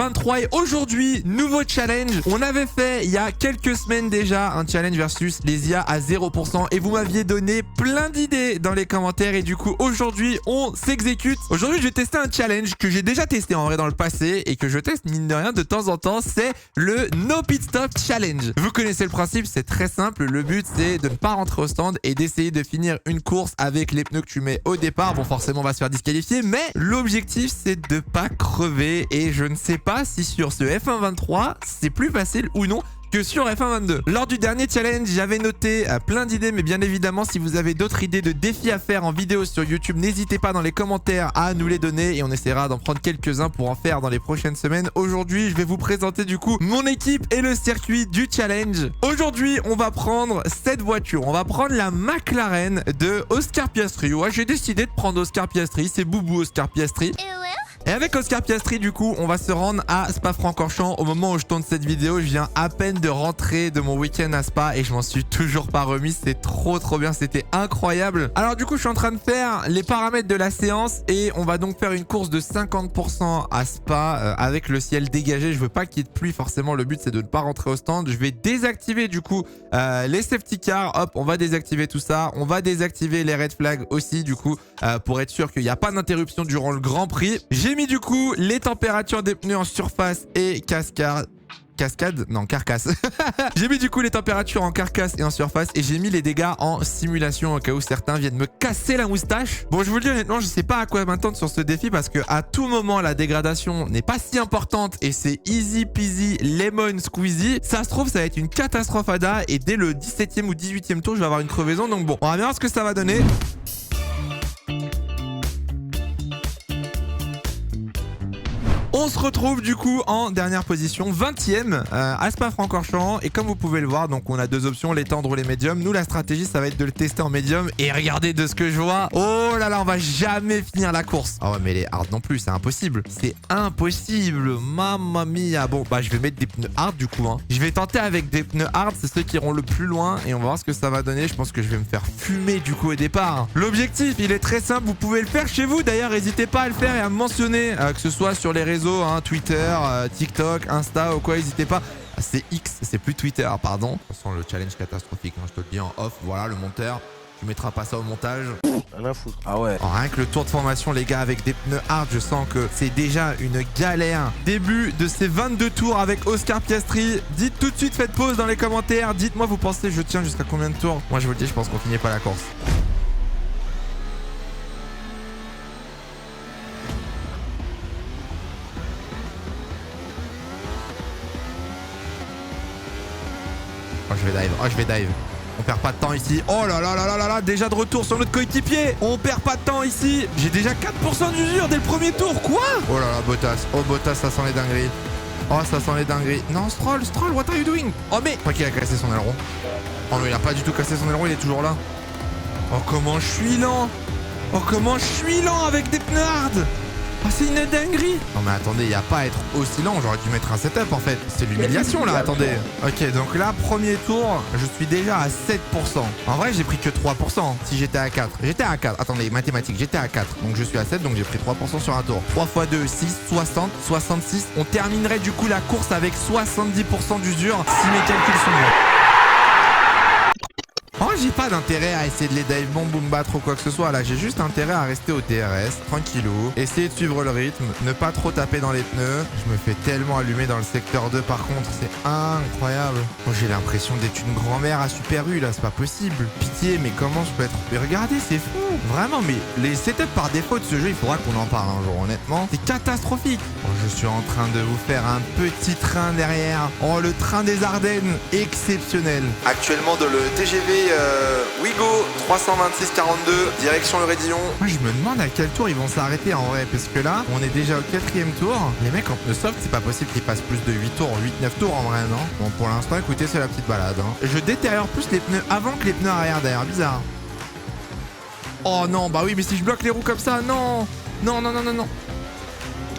F23 et aujourd'hui, nouveau challenge. On avait fait il y a quelques semaines déjà un challenge versus les IA à 0% et vous m'aviez donné plein d'idées dans les commentaires et du coup aujourd'hui on s'exécute. Aujourd'hui je vais tester un challenge que j'ai déjà testé en vrai dans le passé et que je teste mine de rien de temps en temps, c'est le No Pit Stop Challenge. Vous connaissez le principe, c'est très simple. Le but c'est de ne pas rentrer au stand et d'essayer de finir une course avec les pneus que tu mets au départ. Bon forcément on va se faire disqualifier mais l'objectif c'est de pas crever et je ne sais pas si sur ce F1-23 c'est plus facile ou non que sur F1-22. Lors du dernier challenge, j'avais noté plein d'idées, mais bien évidemment, si vous avez d'autres idées de défis à faire en vidéo sur YouTube, n'hésitez pas dans les commentaires à nous les donner et on essaiera d'en prendre quelques-uns pour en faire dans les prochaines semaines. Aujourd'hui, je vais vous présenter du coup mon équipe et le circuit du challenge. Aujourd'hui, on va prendre cette voiture. On va prendre la McLaren de Oscar Piastri. Ouais, j'ai décidé de prendre Oscar Piastri. C'est Boubou Oscar Piastri. Et avec Oscar Piastri, du coup, on va se rendre à Spa-Francorchamps. Au moment où je tourne cette vidéo, je viens à peine de rentrer de mon week-end à Spa et je m'en suis toujours pas remis. C'était trop bien, c'était incroyable. Alors du coup, je suis en train de faire les paramètres de la séance et on va donc faire une course de 50% à Spa avec le ciel dégagé. Je veux pas qu'il y ait de pluie, forcément. Le but, c'est de ne pas rentrer au stand. Je vais désactiver du coup les safety cars. Hop, on va désactiver tout ça. On va désactiver les red flags aussi, du coup, pour être sûr qu'il n'y a pas d'interruption durant le Grand Prix. J'ai mis du coup les températures des pneus en surface et carcasse. J'ai mis du coup les températures en carcasse et en surface et j'ai mis les dégâts en simulation au cas où certains viennent me casser la moustache. Bon, je vous le dis honnêtement, je sais pas à quoi m'attendre sur ce défi parce que à tout moment la dégradation n'est pas si importante et c'est easy peasy lemon squeezy. Ça se trouve ça va être une catastrophe ADA et dès le 17e ou 18e tour je vais avoir une crevaison, donc bon, on va bien voir ce que ça va donner. On se retrouve du coup en dernière position, 20e à Spa-Francorchamps. Et comme vous pouvez le voir, donc on a deux options, les tendres ou les médiums. Nous, la stratégie, ça va être de le tester en médium. Et regardez de ce que je vois. Oh là là, on va jamais finir la course. Ah ouais, mais les hard non plus, c'est impossible. C'est impossible. Mamma mia. Bon, bah je vais mettre des pneus hard du coup. Je vais tenter avec des pneus hard, c'est ceux qui iront le plus loin. Et on va voir ce que ça va donner. Je pense que je vais me faire fumer du coup au départ. L'objectif, il est très simple. Vous pouvez le faire chez vous. D'ailleurs, n'hésitez pas à le faire et à me mentionner, que ce soit sur les réseaux. Twitter, TikTok, Insta ou quoi, n'hésitez pas. C'est X, c'est plus Twitter, pardon. De toute façon, le challenge catastrophique, je te le dis en off. Voilà, le monteur. Tu mettras pas ça au montage. Rien à foutre. Ah ouais. Rien que le tour de formation, les gars, avec des pneus hard, je sens que c'est déjà une galère. Début de ces 22 tours avec Oscar Piastri. Dites tout de suite, faites pause dans les commentaires. Dites-moi, vous pensez, je tiens jusqu'à combien de tours? Moi, je vous le dis, je pense qu'on finit pas la course. Oh, je vais dive. On perd pas de temps ici. Oh là là là là là là, déjà de retour sur notre coéquipier. On perd pas de temps ici. J'ai déjà 4% d'usure dès le premier tour. Quoi? Oh là là, Bottas. Oh, Bottas, ça sent les dingueries. Oh, ça sent les dingueries. Non, Stroll, what are you doing? Oh, mais... Je crois qu'il a cassé son aileron. Oh, mais il a pas du tout cassé son aileron, il est toujours là. Oh, comment je suis lent. Oh, comment je suis lent avec des pneus hard. Oh, c'est une dinguerie. Non mais attendez, il n'y a pas à être aussi lent. J'aurais dû mettre un setup en fait. C'est l'humiliation là, attendez. Ok, donc là, premier tour, je suis déjà à 7%. En vrai, j'ai pris que 3% si j'étais à 4. J'étais à 4. Attendez, mathématiques, j'étais à 4. Donc je suis à 7, donc j'ai pris 3% sur un tour. 3 x 2, 6, 60, 66. On terminerait du coup la course avec 70% d'usure si mes calculs sont bons. Oh, j'ai pas d'intérêt à essayer de les dive bomb boom battre ou quoi que ce soit. Là, j'ai juste intérêt à rester au DRS, tranquillou, essayer de suivre le rythme, ne pas trop taper dans les pneus. Je me fais tellement allumer dans le secteur 2 par contre, c'est incroyable. Oh, j'ai l'impression d'être une grand-mère à Super U là, c'est pas possible. Pitié, mais comment je peux être... Mais regardez, c'est fou. Vraiment, mais les setups par défaut de ce jeu, il faudra qu'on en parle un jour, honnêtement. C'est catastrophique. Oh, je suis en train de vous faire un petit train derrière. Oh, le train des Ardennes, exceptionnel. Actuellement dans le TGV Ouigo 326-42, direction le Rédillon. Moi je me demande à quel tour ils vont s'arrêter en vrai, parce que là on est déjà au 4e tour. Les mecs en pneus soft, c'est pas possible qu'ils passent plus de 8 tours, 8-9 tours en vrai, non? Bon, pour l'instant écoutez, c'est la petite balade. Je détériore plus les pneus avant que les pneus arrière d'ailleurs, bizarre. Oh non, bah oui, mais si je bloque les roues comme ça, non. Non.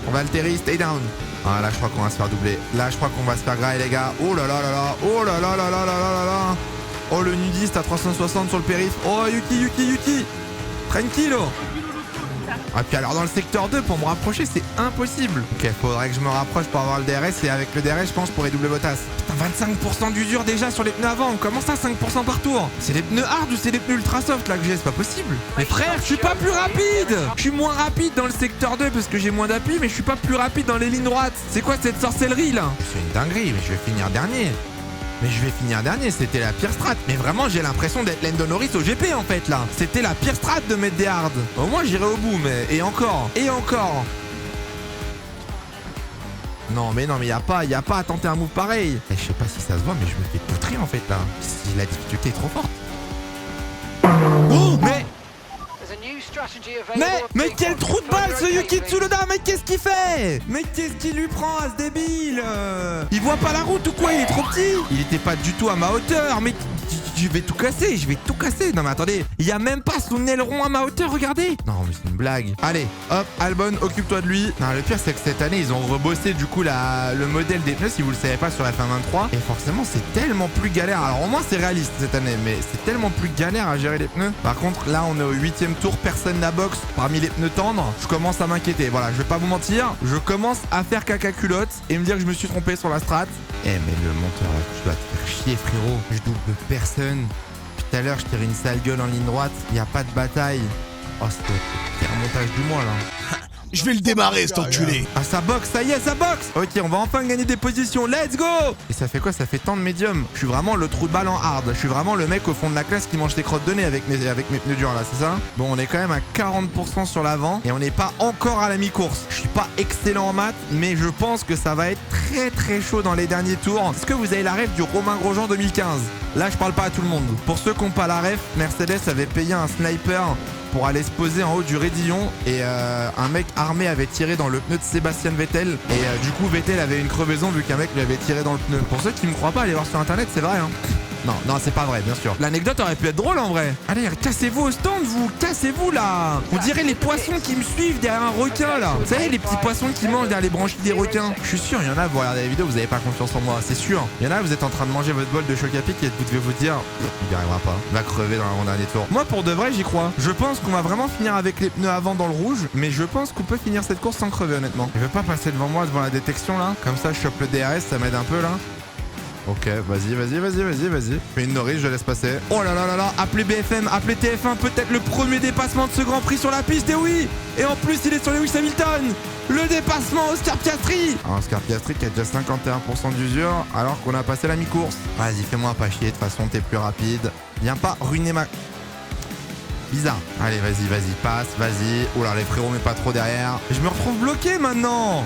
On va altérer, stay down. Ah là je crois qu'on va se faire doubler. Là je crois qu'on va se faire grailler les gars. Oh là là là là. Oh là là là là là là là là. Oh le nudiste à 360 sur le périph'. Oh Yuki. Tranquillo. Ah, puis alors dans le secteur 2, pour me rapprocher, c'est impossible. Ok, faudrait que je me rapproche pour avoir le DRS. Et avec le DRS, je pense, je pourrais double Bottas. Putain, 25% d'usure déjà sur les pneus avant. Comment ça, 5% par tour? C'est les pneus hard ou c'est les pneus ultra soft là que j'ai? C'est pas possible. Mais frère, je suis pas plus rapide. Je suis moins rapide dans le secteur 2 parce que j'ai moins d'appui, mais je suis pas plus rapide dans les lignes droites. C'est quoi cette sorcellerie là? C'est une dinguerie, mais je vais finir dernier. C'était la pire strat. Mais vraiment, j'ai l'impression d'être Lando Norris au GP en fait là. C'était la pire strat de mettre des hards. Au moins, j'irai au bout, mais... Et encore. Non, mais y a pas à tenter un move pareil. Et je sais pas si ça se voit, mais je me fais poutrer en fait là. Si la difficulté est trop forte. Oh, mais quel trou de balle ce Yuki Tsunoda. Mais qu'est-ce qu'il fait? Mais qu'est-ce qu'il lui prend à ce débile? Il voit pas la route ou quoi? Il est trop petit. Il était pas du tout à ma hauteur. Mais je vais tout casser. Non mais attendez, il y a même pas son aileron à ma hauteur, regardez. Non mais c'est une blague. Allez, hop, Albon, occupe-toi de lui. Non, le pire c'est que cette année ils ont rebossé du coup le modèle des pneus, si vous le savez pas, sur la F1 23. Et forcément c'est tellement plus galère. Alors au moins c'est réaliste cette année, mais c'est tellement plus galère à gérer les pneus. Par contre là on est au 8ème tour, personne n'a box parmi les pneus tendres. Je commence à m'inquiéter. Voilà, je vais pas vous mentir, je commence à faire caca culotte et me dire que je me suis trompé sur la strat. Eh mais le monteur là, tu dois te faire chier frérot. Je double personne. Tout à l'heure je tire une sale gueule en ligne droite. Il n'y a pas de bataille. Oh c'est le pire montage du mois là. Je vais le démarrer cet enculé. Ah ça boxe, ça y est, ça boxe. Ok, on va enfin gagner des positions, let's go. Et ça fait quoi? Ça fait tant de médium. Je suis vraiment le trou de balle en hard. Je suis vraiment le mec au fond de la classe qui mange des crottes de nez avec mes pneus durs là, c'est ça? Bon, on est quand même à 40% sur l'avant et on n'est pas encore à la mi-course. Je suis pas excellent en maths, mais je pense que ça va être très chaud dans les derniers tours. Est-ce que vous avez la ref du Romain Grosjean 2015? Là, je parle pas à tout le monde. Pour ceux qui n'ont pas la ref, Mercedes avait payé un sniper pour aller se poser en haut du raidillon et un mec armé avait tiré dans le pneu de Sébastien Vettel et du coup Vettel avait une crevaison vu qu'un mec lui avait tiré dans le pneu. Pour ceux qui me croient pas, allez voir sur internet, c'est vrai hein. Non, c'est pas vrai, bien sûr. L'anecdote aurait pu être drôle en vrai. Allez, cassez-vous au stand, vous. Cassez-vous là. On dirait les poissons qui me suivent derrière un requin là. Vous savez, les petits poissons qui mangent derrière les branchies des requins. Je suis sûr, il y en a, vous regardez la vidéo, vous avez pas confiance en moi, c'est sûr. Il y en a, vous êtes en train de manger votre bol de Chocapic et vous devez vous dire, il y arrivera pas. Il va crever dans l'avant-dernier tour. Moi, pour de vrai, j'y crois. Je pense qu'on va vraiment finir avec les pneus avant dans le rouge, mais je pense qu'on peut finir cette course sans crever, honnêtement. Il veut pas passer devant moi, devant la détection là. Comme ça, je chope le DRS, ça m'aide un peu là. Ok, vas-y. Fais une Norris, je laisse passer. Oh là, appelez BFM, appelez TF1, peut-être le premier dépassement de ce Grand Prix sur la piste, et oui. Et en plus, il est sur Lewis Hamilton. Le dépassement Oscar Piastri. Alors, Oscar Piastri qui a déjà 51% d'usure, alors qu'on a passé la mi-course. Vas-y, fais-moi pas chier, de toute façon, t'es plus rapide. Viens pas ruiner ma... Bizarre. Allez, vas-y, passe, vas-y. Oh là, les frérots, mais pas trop derrière. Je me retrouve bloqué maintenant.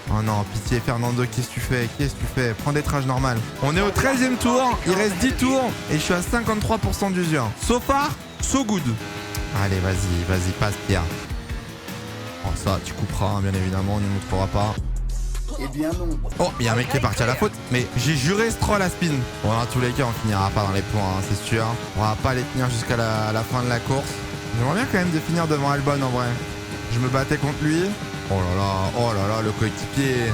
Oh non, pitié Fernando, qu'est-ce que tu fais? Prends des trages normales. On est au 13ème tour, il reste 10 tours et je suis à 53% d'usure. So far, so good. Allez, vas-y, passe Pierre. Oh ça, tu couperas, hein, bien évidemment, on ne montrera pas. Eh bien non. Oh, il y a un mec qui est parti à la faute. Mais j'ai juré Stroll à spin. Bon, dans tous les cas, on finira pas dans les points, hein, c'est sûr. On va pas les tenir jusqu'à la fin de la course. J'aimerais bien quand même de finir devant Albon en vrai. Je me battais contre lui. Oh là là, le coéquipier.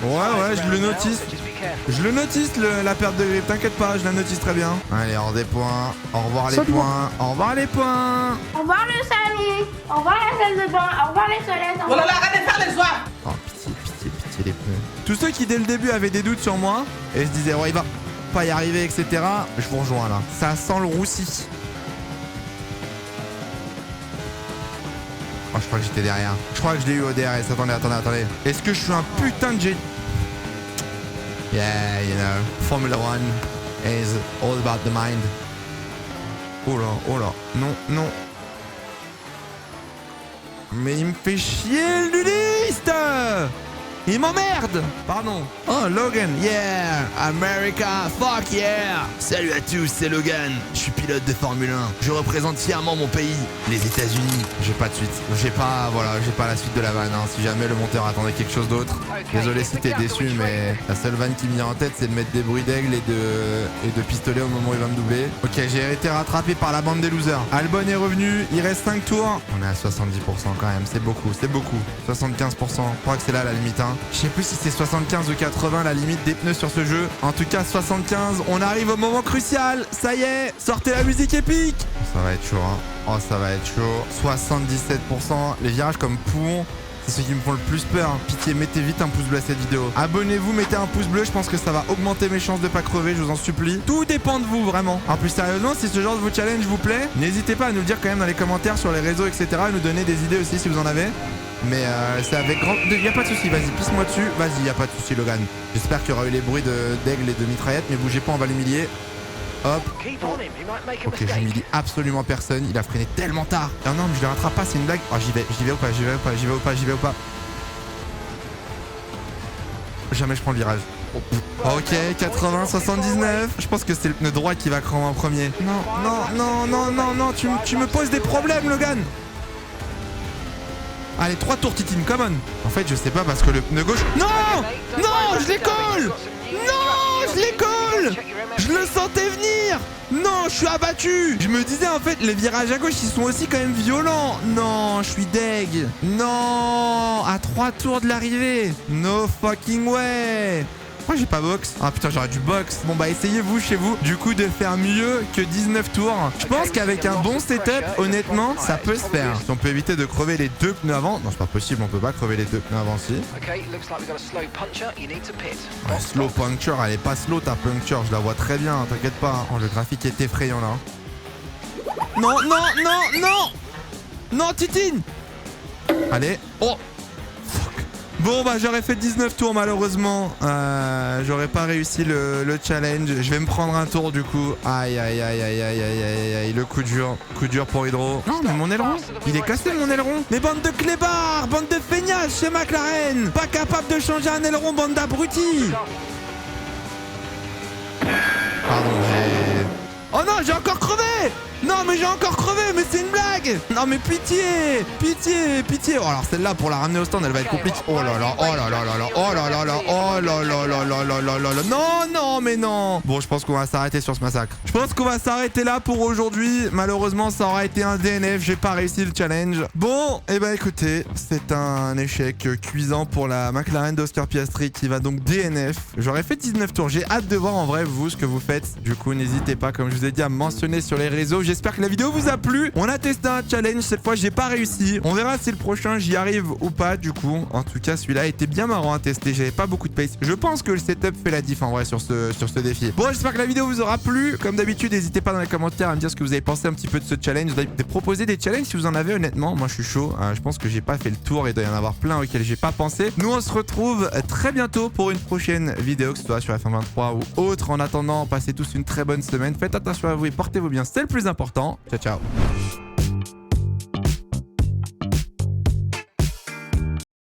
Ouais, je le notice, la perte de grip, t'inquiète pas, je la notice très bien. Allez, hors des points, au revoir les points, au revoir les points. Au revoir le salon, au revoir la salle de bain, au revoir les toilettes. Oh là là, arrête de faire les soirs. Oh, pitié les pneus. Tous ceux qui dès le début avaient des doutes sur moi et se disaient, ouais, il va pas y arriver, etc. Je vous rejoins là. Ça sent le roussi. Oh, je crois que j'étais derrière. Je crois que je l'ai eu au DRS. Attendez. Est-ce que je suis un putain de génie? Yeah, you know, Formula 1 is all about the mind. Oh là. Non. Mais il me fait chier le nudiste. Il m'emmerde. Pardon. Oh, Logan, yeah. America, fuck yeah. Salut à tous, c'est Logan. Je suis pilote de Formule 1. Je représente fièrement mon pays, les États-Unis. J'ai pas de suite. J'ai pas la suite de la vanne. Hein. Si jamais le monteur attendait quelque chose d'autre. Désolé si t'es déçu, mais la seule vanne qui me vient en tête, c'est de mettre des bruits d'aigle et de pistolet au moment où il va me doubler. Ok, j'ai été rattrapé par la bande des losers. Albon est revenu. Il reste 5 tours. On est à 70% quand même. C'est beaucoup. 75%. Je crois que c'est là la limite. Hein. Je sais plus si c'est 75 ou 80 la limite des pneus sur ce jeu. En tout cas 75, on arrive au moment crucial. Ça y est, sortez la musique épique. Ça va être chaud hein. Oh ça va être chaud. 77%. Les virages comme poumons, c'est ceux qui me font le plus peur. Pitié, mettez vite un pouce bleu à cette vidéo. Abonnez-vous, mettez un pouce bleu. Je pense que ça va augmenter mes chances de pas crever, je vous en supplie. Tout dépend de vous, vraiment. En plus, sérieusement, si ce genre de challenge vous plaît, n'hésitez pas à nous le dire quand même dans les commentaires, sur les réseaux, etc. À nous donner des idées aussi si vous en avez. Mais c'est avec grand... Y a pas de souci, vas-y, pisse-moi dessus. Vas-y, y a pas de souci, Logan. J'espère qu'il y aura eu les bruits d'aigle et de mitraillette, mais bougez pas, on va l'humilier. Hop. Ok, j'humilie absolument personne. Il a freiné tellement tard. Non, non, mais je le rattrape pas, c'est une blague. Oh, j'y vais ou pas, j'y vais ou pas, j'y vais ou pas, j'y vais ou pas. Jamais je prends le virage. Ok, 80, 79. Je pense que c'est le pneu droit qui va cramer en premier. Non, non, non, non, non, non, tu me poses des problèmes, Logan. Allez, 3 tours, Titine, come on. En fait, je sais pas parce que le pneu gauche... Non, non, je les colle. Non, je les colle. Je le sentais venir. Non, je suis abattu. Je me disais en fait, les virages à gauche, ils sont aussi quand même violents. Non, je suis deg. Non, à 3 tours de l'arrivée. No fucking way. Pourquoi j'ai pas box? Ah putain, j'aurais dû box. Bon bah essayez-vous chez vous du coup de faire mieux que 19 tours. Je pense qu'avec un bon setup, honnêtement, ça peut se faire. Si on peut éviter de crever les 2 pneus avant. Non, c'est pas possible, on peut pas crever les 2 pneus avant si. Ouais, slow puncture, elle est pas slow ta puncture, je la vois très bien, t'inquiète pas. Oh, le graphique est effrayant là. Non, non, non, non. Non, Titine. Allez. Oh. Bon bah j'aurais fait 19 tours malheureusement. J'aurais pas réussi le challenge. Je vais me prendre un tour du coup. Aïe aïe aïe aïe aïe aïe aïe aïe. Le coup dur pour Hydro. Non mais mon aileron, il est cassé mon aileron. Mais bande de clébards, bande de feignasses chez McLaren. Pas capable de changer un aileron, bande d'abrutis. Pardon, j'ai... Oh non, j'ai encore crevé. Non mais j'ai encore crevé, mais c'est une blague. Non mais pitié, pitié, pitié. Oh alors celle-là pour la ramener au stand elle va être compliquée. Oh là là, oh là là là là, oh là là là, oh là là là là là là là là. Non non mais non. Bon je pense qu'on va s'arrêter sur ce massacre. Je pense qu'on va s'arrêter là pour aujourd'hui. Malheureusement ça aura été un DNF, j'ai pas réussi le challenge. Bon et bah écoutez, c'est un échec cuisant pour la McLaren d'Oscar Piastri qui va donc DNF. J'aurais fait 19 tours, j'ai hâte de voir en vrai vous ce que vous faites. Du coup n'hésitez pas comme je vous ai dit à me mentionner sur les réseaux. J'espère que la vidéo vous a plu. On a testé un challenge, cette fois j'ai pas réussi. On verra si le prochain j'y arrive ou pas du coup. En tout cas celui-là était bien marrant à tester, j'avais pas beaucoup de pace. Je pense que le setup fait la diff en vrai sur ce défi. Bon j'espère que la vidéo vous aura plu. Comme d'habitude n'hésitez pas dans les commentaires à me dire ce que vous avez pensé un petit peu de ce challenge. De proposer des challenges si vous en avez honnêtement. Moi je suis chaud, je pense que j'ai pas fait le tour et il doit y en avoir plein auxquels j'ai pas pensé. Nous on se retrouve très bientôt pour une prochaine vidéo, que ce soit sur F123 ou autre. En attendant, passez tous une très bonne semaine. Faites attention à vous et portez-vous bien, c'est le plus important. Ciao ciao.